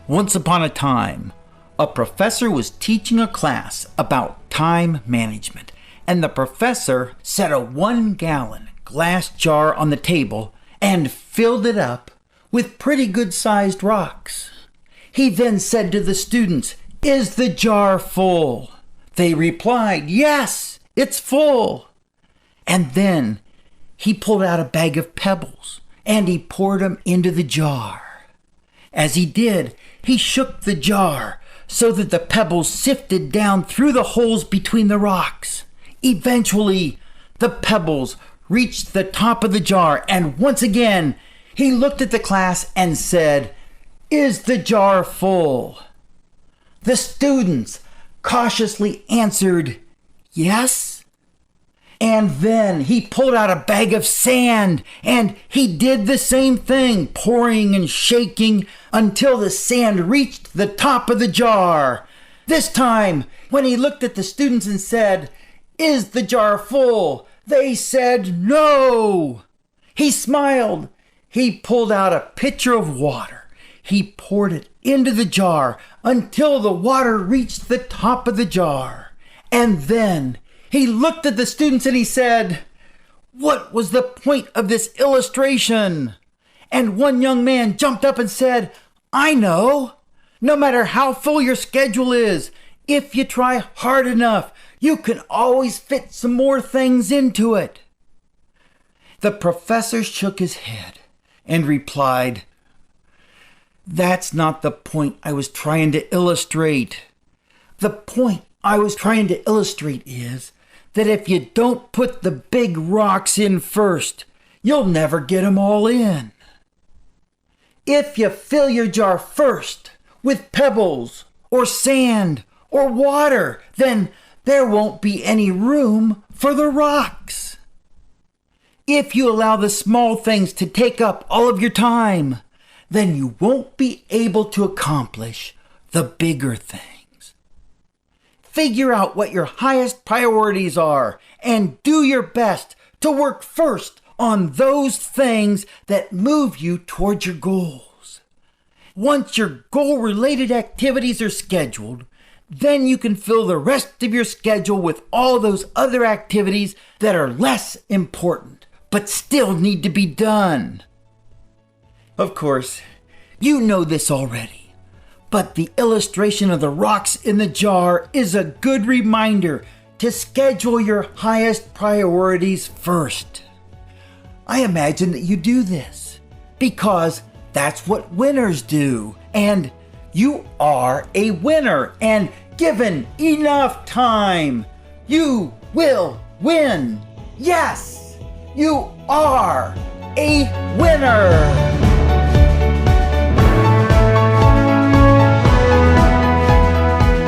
Once upon a time, a professor was teaching a class about time management, and the professor set a 1-gallon glass jar on the table and filled it up with pretty good-sized rocks. He then said to the students, "Is the jar full?" They replied, "Yes, it's full." And then he pulled out a bag of pebbles and he poured them into the jar. As he did, he shook the jar so that the pebbles sifted down through the holes between the rocks. Eventually, the pebbles reached the top of the jar, and once again, he looked at the class and said, "Is the jar full?" The students cautiously answered, "Yes." And then he pulled out a bag of sand and he did the same thing, pouring and shaking until the sand reached the top of the jar. This time, when he looked at the students and said, "Is the jar full?" they said, "No." He smiled. He pulled out a pitcher of water. He poured it into the jar until the water reached the top of the jar. And then he looked at the students and he said, "What was the point of this illustration?" And one young man jumped up and said, "I know. No matter how full your schedule is, if you try hard enough, you can always fit some more things into it." The professor shook his head and replied, "That's not the point I was trying to illustrate. The point I was trying to illustrate is that if you don't put the big rocks in first, you'll never get them all in. If you fill your jar first with pebbles or sand or water, then there won't be any room for the rocks. If you allow the small things to take up all of your time, then you won't be able to accomplish the bigger things. Figure out what your highest priorities are and do your best to work first on those things that move you towards your goals. Once your goal-related activities are scheduled, then you can fill the rest of your schedule with all those other activities that are less important but still need to be done." Of course, you know this already. But the illustration of the rocks in the jar is a good reminder to schedule your highest priorities first. I imagine that you do this because that's what winners do. And you are a winner. And given enough time, you will win. Yes, you are a winner.